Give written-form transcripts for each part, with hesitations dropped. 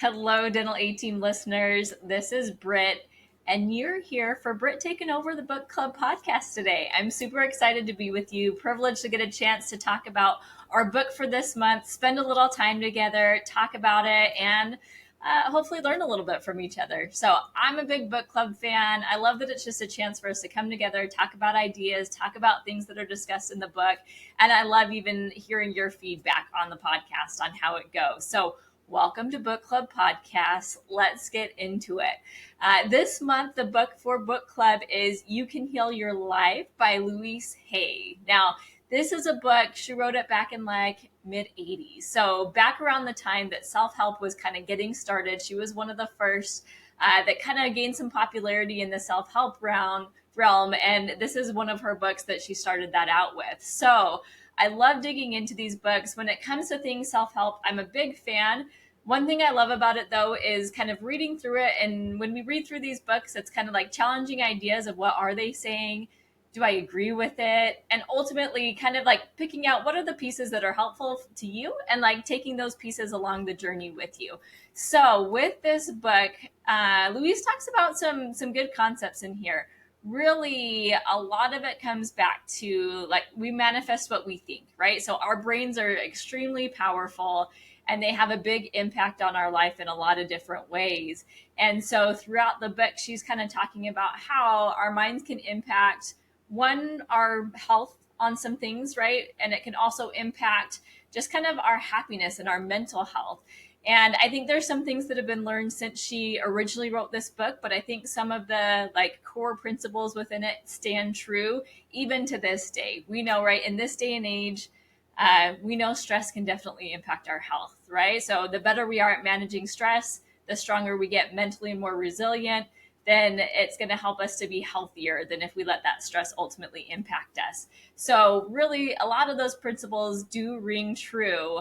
Hello, Dental A Team listeners. This is Britt, and you're here for Britt taking over the book club podcast today. I'm super excited to be with you, privileged to get a chance to talk about our book for this month, spend a little time together, talk about it, and hopefully learn a little bit from each other. So, I'm a big book club fan. I love that it's just a chance for us to come together, talk about ideas, talk about things that are discussed in the book. And I love even hearing your feedback on the podcast on how it goes. So, welcome to Book Club Podcast. Let's get into it. This month, the book for book club is You Can Heal Your Life by Louise Hay. Now, this is a book, she wrote it back in like mid 80s. So, back around the time that self help was kind of getting started, she was one of the first that kind of gained some popularity in the self help realm. And this is one of her books that she started that out with. So, I love digging into these books. When it comes to things self help, I'm a big fan. One thing I love about it, though, is kind of reading through it. And when we read through these books, it's kind of like challenging ideas of what are they saying? Do I agree with it? And ultimately, kind of like picking out what are the pieces that are helpful to you and like taking those pieces along the journey with you. So, with this book, Louise talks about some good concepts in here. Really, a lot of it comes back to like we manifest what we think, right? So, our brains are extremely powerful and they have a big impact on our life in a lot of different ways. And so throughout the book, she's kind of talking about how our minds can impact one, our health on some things, right? And it can also impact just kind of our happiness and our mental health. And I think there's some things that have been learned since she originally wrote this book, but I think some of the like core principles within it stand true even to this day. We know, right, in this day and age, we know stress can definitely impact our health, right? So the better we are at managing stress, the stronger we get mentally and more resilient, then it's going to help us to be healthier than if we let that stress ultimately impact us. So really, a lot of those principles do ring true.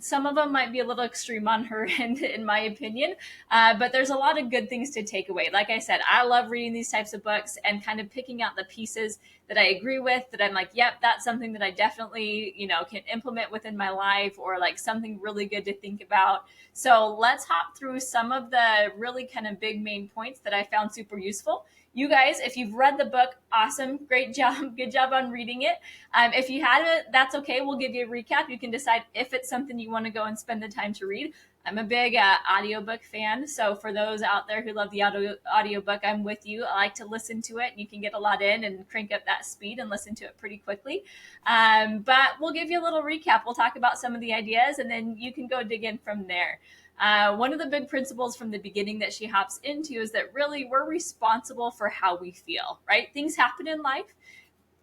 Some of them might be a little extreme on her end, in my opinion, but there's a lot of good things to take away. Like I said, I love reading these types of books and kind of picking out the pieces that I agree with, that I'm like, yep, that's something that I definitely, can implement within my life, or like something really good to think about. So let's hop through some of the really kind of big main points that I found super useful. You guys, if you've read the book, awesome, great job, good job on reading it. If you haven't, that's okay. We'll give you a recap. You can decide if it's something you want to go and spend the time to read. I'm a big audiobook fan. So for those out there who love the audiobook, I'm with you. I like to listen to it. You can get a lot in and crank up that speed and listen to it pretty quickly. But we'll give you a little recap. We'll talk about some of the ideas and then you can go dig in from there. One of the big principles from the beginning that she hops into is that really we're responsible for how we feel, right? Things happen in life.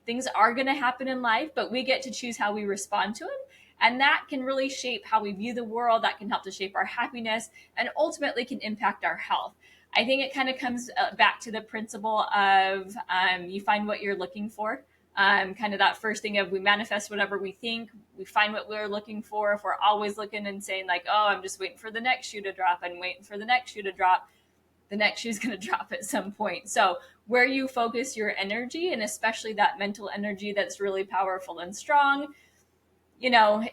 Things are going to happen in life, but we get to choose how we respond to it. And that can really shape how we view the world. That can help to shape our happiness and ultimately can impact our health. I think it kind of comes back to the principle of you find what you're looking for. Kind of that first thing of we manifest whatever we think, we find what we're looking for. If we're always looking and saying like, oh, I'm just waiting for the next shoe to drop and waiting for the next shoe to drop, the next shoe is going to drop at some point. So where you focus your energy, and especially that mental energy that's really powerful and strong,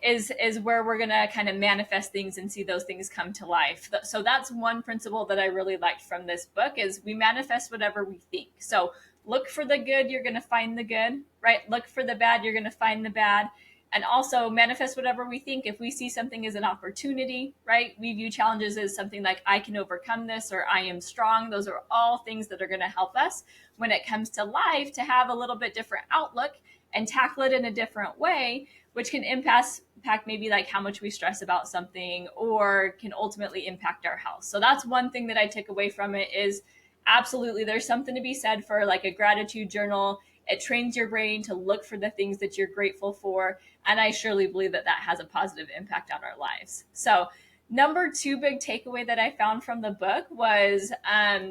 is where we're going to kind of manifest things and see those things come to life. So that's one principle that I really liked from this book is we manifest whatever we think. So look for the good, you're going to find the good, right? Look for the bad, you're going to find the bad. And also manifest whatever we think. If we see something as an opportunity, right? We view challenges as something like I can overcome this or I am strong. Those are all things that are going to help us when it comes to life to have a little bit different outlook and tackle it in a different way, which can impact maybe like how much we stress about something or can ultimately impact our health. So that's one thing that I took away from it is absolutely there's something to be said for like a gratitude journal. It trains your brain to look for the things that you're grateful for. And I surely believe that that has a positive impact on our lives. So number two big takeaway that I found from the book was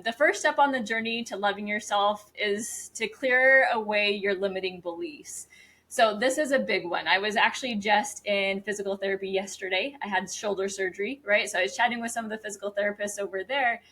the first step on the journey to loving yourself is to clear away your limiting beliefs. So this is a big one. I was actually just in physical therapy yesterday. I had shoulder surgery, right? So I was chatting with some of the physical therapists over there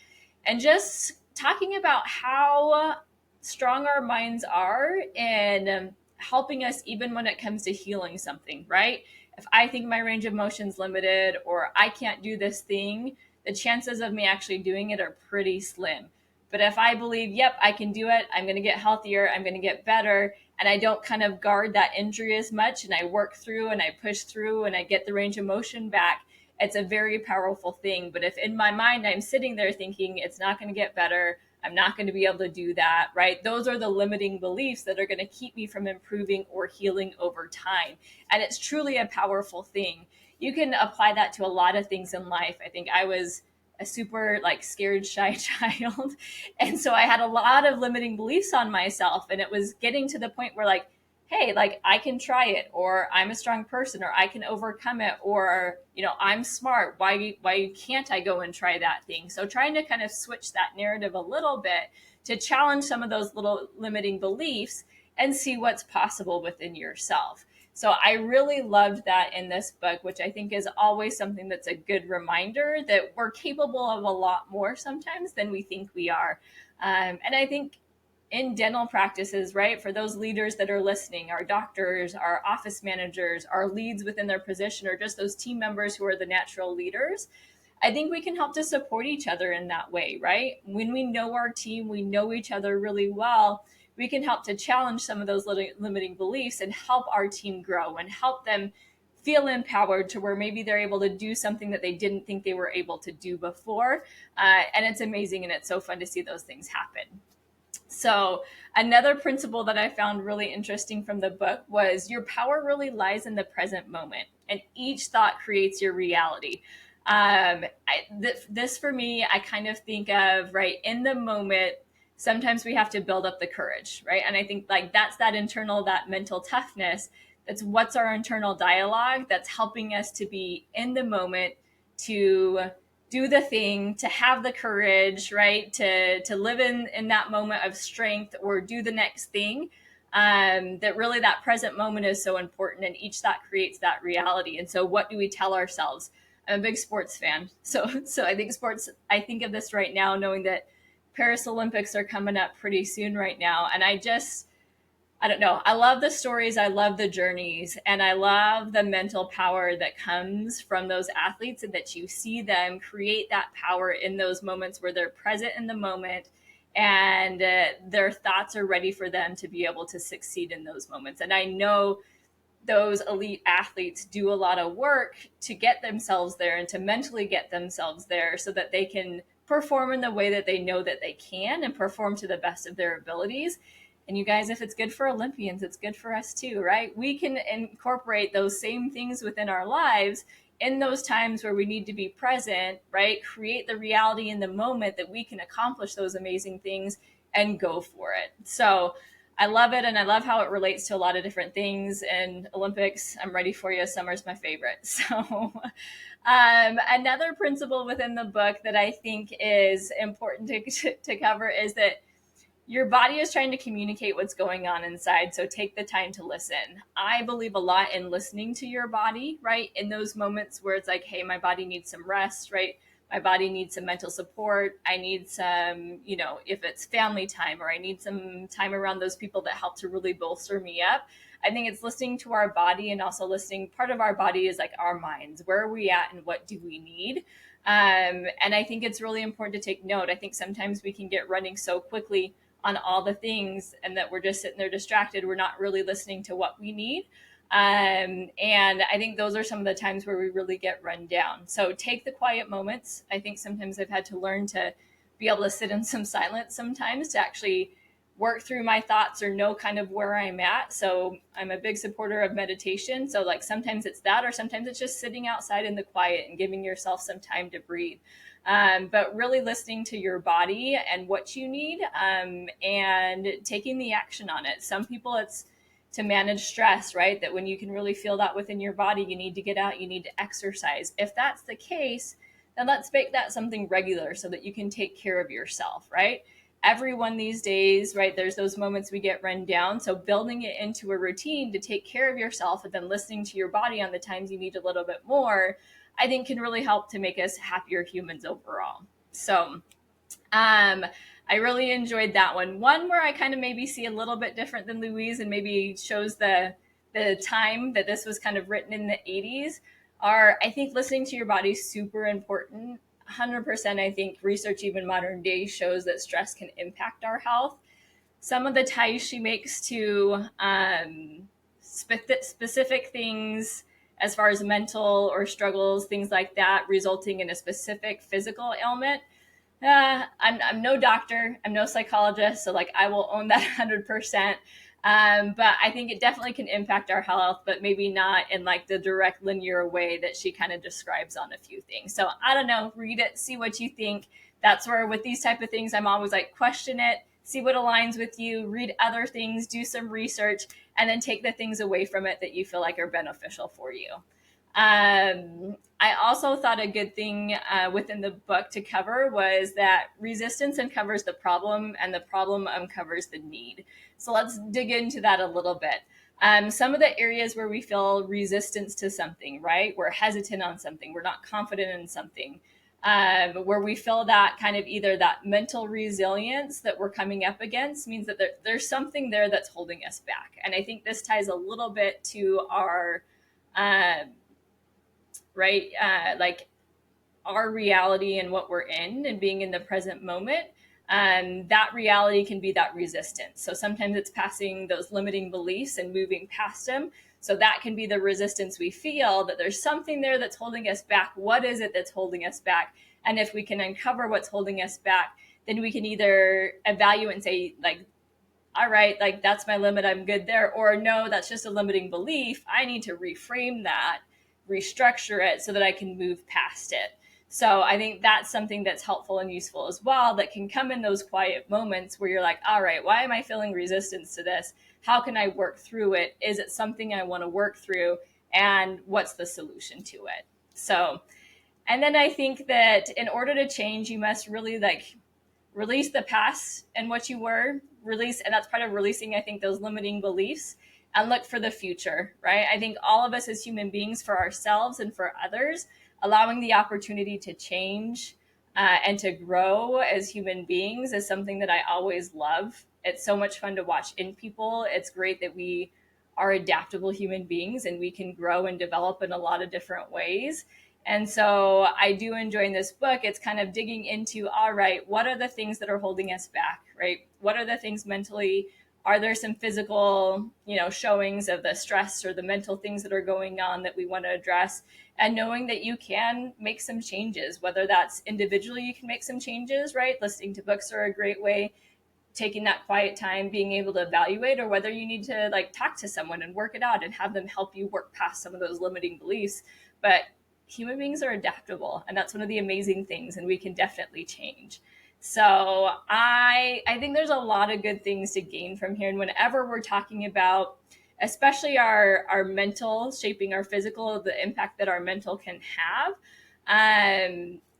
and just talking about how strong our minds are in helping us even when it comes to healing something, right? If I think my range of motion is limited or I can't do this thing, the chances of me actually doing it are pretty slim. But if I believe, yep, I can do it, I'm going to get healthier, I'm going to get better, and I don't kind of guard that injury as much, and I work through and I push through and I get the range of motion back, it's a very powerful thing. But if in my mind I'm sitting there thinking it's not going to get better, I'm not going to be able to do that, right? Those are the limiting beliefs that are going to keep me from improving or healing over time. And it's truly a powerful thing. You can apply that to a lot of things in life. I think I was a super scared, shy child. And so I had a lot of limiting beliefs on myself. And it was getting to the point where hey, I can try it, or I'm a strong person, or I can overcome it, or, I'm smart. Why can't I go and try that thing? So trying to kind of switch that narrative a little bit to challenge some of those little limiting beliefs and see what's possible within yourself. So I really loved that in this book, which I think is always something that's a good reminder that we're capable of a lot more sometimes than we think we are. And I think in dental practices, right, for those leaders that are listening, our doctors, our office managers, our leads within their position, or just those team members who are the natural leaders, I think we can help to support each other in that way, right? When we know our team, we know each other really well, we can help to challenge some of those limiting beliefs and help our team grow and help them feel empowered to where maybe they're able to do something that they didn't think they were able to do before. And it's amazing, and it's so fun to see those things happen. So another principle that I found really interesting from the book was your power really lies in the present moment, and each thought creates your reality. This for me, I kind of think of, right, in the moment, sometimes we have to build up the courage, right? And I think that's that internal, that mental toughness. That's what's our internal dialogue that's helping us to be in the moment, to do the thing, to have the courage, right? To live in that moment of strength, or do the next thing. That really, that present moment is so important, and each thought creates that reality. And so what do we tell ourselves? I'm a big sports fan. So I think I think of this right now, knowing that Paris Olympics are coming up pretty soon right now. And I don't know. I love the stories. I love the journeys, and I love the mental power that comes from those athletes, and that you see them create that power in those moments where they're present in the moment, and their thoughts are ready for them to be able to succeed in those moments. And I know those elite athletes do a lot of work to get themselves there and to mentally get themselves there so that they can perform in the way that they know that they can, and perform to the best of their abilities. And you guys, if it's good for Olympians, it's good for us too, right? We can incorporate those same things within our lives in those times where we need to be present, right? Create the reality in the moment that we can accomplish those amazing things and go for it. So I love it, and I love how it relates to a lot of different things. And Olympics, I'm ready for you. Summer's my favorite. So another principle within the book that I think is important to cover is that your body is trying to communicate what's going on inside. So take the time to listen. I believe a lot in listening to your body, right? In those moments where it's hey, my body needs some rest, right? My body needs some mental support. I need some, if it's family time, or I need some time around those people that help to really bolster me up. I think it's listening to our body, and also listening. Part of our body is our minds. Where are we at, and what do we need? And I think it's really important to take note. I think sometimes we can get running so quickly on all the things, and that we're just sitting there distracted. We're not really listening to what we need. And I think those are some of the times where we really get run down. So take the quiet moments. I think sometimes I've had to learn to be able to sit in some silence sometimes to actually work through my thoughts, or know kind of where I'm at. So I'm a big supporter of meditation. So sometimes it's that, or sometimes it's just sitting outside in the quiet and giving yourself some time to breathe. But really listening to your body and what you need, and taking the action on it. Some people, it's to manage stress, right? That when you can really feel that within your body, you need to get out, you need to exercise. If that's the case, then let's make that something regular so that you can take care of yourself, right? Everyone these days, right, there's those moments we get run down. So building it into a routine to take care of yourself, and then listening to your body on the times you need a little bit more, I think can really help to make us happier humans overall. So I really enjoyed that one. One where I kind of maybe see a little bit different than Louise, and maybe shows the time that this was kind of written in the 80s, are, I think listening to your body is super important. 100%, I think research even modern day shows that stress can impact our health. Some of the ties she makes to specific things as far as mental or struggles, things like that, resulting in a specific physical ailment. I'm no doctor, I'm no psychologist, so like I will own that 100%. But I think it definitely can impact our health, but maybe not in like the direct linear way that she kind of describes on a few things. So I don't know, read it, see what you think. That's where with these type of things, I'm always like, question it, see what aligns with you, read other things, do some research, and then take the things away from it that you feel like are beneficial for you. I also thought a good thing within the book to cover was that resistance uncovers the problem and the problem uncovers the need. So let's dig into that a little bit. Some of the areas where we feel resistance to something, right? We're hesitant on something, we're not confident in something, where we feel that kind of either that mental resilience that we're coming up against means that there's something there that's holding us back. And I think this ties a little bit to our right? Like our reality and what we're in and being in the present moment. That reality can be that resistance. So sometimes it's passing those limiting beliefs and moving past them. So that can be the resistance we feel, that there's something there that's holding us back. What is it that's holding us back? And if we can uncover what's holding us back, then we can either evaluate and say, like, all right, like that's my limit, I'm good there. Or no, that's just a limiting belief. I need to reframe that, restructure it so that I can move past it. So I think that's something that's helpful and useful as well, that can come in those quiet moments where you're like, all right, why am I feeling resistance to this? How can I work through it? Is it something I want to work through? And what's the solution to it? So, and then I think that in order to change, you must really like release the past and what you were, release, and that's part of releasing, I think, those limiting beliefs, and look for the future, right? I think all of us as human beings, for ourselves and for others, allowing the opportunity to change and to grow as human beings is something that I always love. It's so much fun to watch in people. It's great that we are adaptable human beings and we can grow and develop in a lot of different ways. And so I do enjoy in this book, it's kind of digging into, all right, what are the things that are holding us back, right? What are the things mentally? Are there some physical, showings of the stress or the mental things that are going on that we want to address? And knowing that you can make some changes, whether that's individually, you can make some changes, right? Listening to books are a great way, taking that quiet time, being able to evaluate, or whether you need to like talk to someone and work it out and have them help you work past some of those limiting beliefs. But human beings are adaptable, and that's one of the amazing things, and we can definitely change. So I think there's a lot of good things to gain from here. And whenever we're talking about, especially our mental shaping our physical, the impact that our mental can have,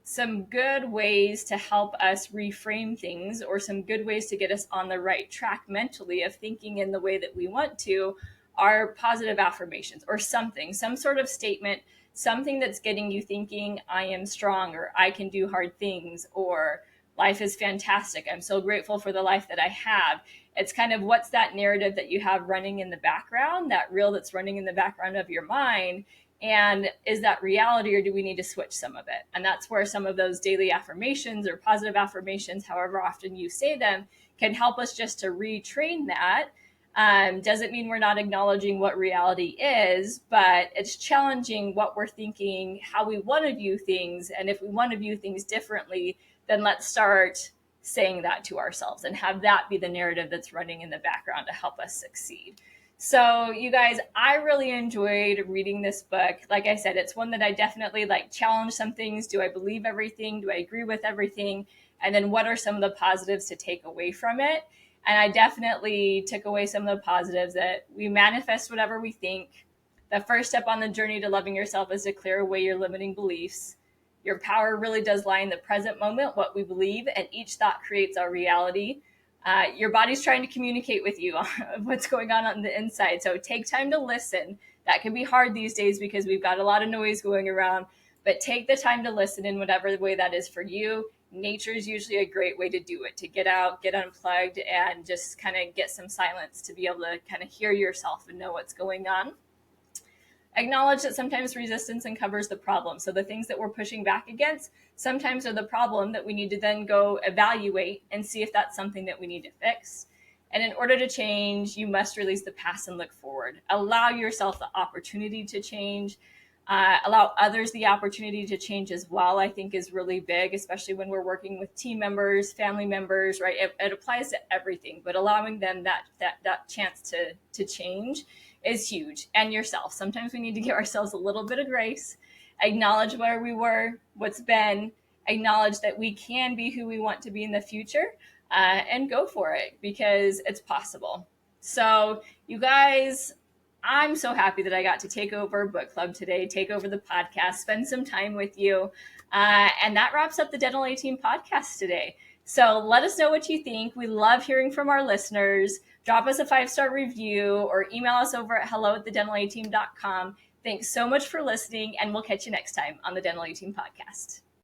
some good ways to help us reframe things, or some good ways to get us on the right track mentally of thinking in the way that we want to, are positive affirmations or something, some sort of statement, something that's getting you thinking, I am strong, or I can do hard things, or life is fantastic, I'm so grateful for the life that I have. It's kind of what's that narrative that you have running in the background, that reel that's running in the background of your mind, and is that reality, or do we need to switch some of it? And that's where some of those daily affirmations or positive affirmations, however often you say them, can help us just to retrain that. Doesn't mean we're not acknowledging what reality is, but it's challenging what we're thinking, how we want to view things. And if we want to view things differently, then let's start saying that to ourselves and have that be the narrative that's running in the background to help us succeed. So you guys, I really enjoyed reading this book. Like I said, it's one that I definitely like challenge some things. Do I believe everything? Do I agree with everything? And then what are some of the positives to take away from it? And I definitely took away some of the positives, that we manifest whatever we think. The first step on the journey to loving yourself is to clear away your limiting beliefs. Your power really does lie in the present moment, what we believe, and each thought creates our reality. Your body's trying to communicate with you on what's going on the inside. So take time to listen. That can be hard these days because we've got a lot of noise going around, but take the time to listen in whatever way that is for you. Nature is usually a great way to do it, to get out, get unplugged, and just kind of get some silence to be able to kind of hear yourself and know what's going on. Acknowledge that sometimes resistance uncovers the problem. So the things that we're pushing back against sometimes are the problem that we need to then go evaluate and see if that's something that we need to fix. And in order to change, you must release the past and look forward. Allow yourself the opportunity to change. Allow others the opportunity to change as well, I think is really big, especially when we're working with team members, family members, right? It applies to everything, but allowing them that chance to change is huge. And yourself. Sometimes we need to give ourselves a little bit of grace, acknowledge where we were, what's been, acknowledge that we can be who we want to be in the future, and go for it because it's possible. So, you guys, I'm so happy that I got to take over book club today, take over the podcast, spend some time with you. And that wraps up the Dental A Team podcast today. So let us know what you think. We love hearing from our listeners. Drop us a 5-star review or email us over at hello@thedentalateam.com. Thanks so much for listening, and we'll catch you next time on the Dental A Team podcast.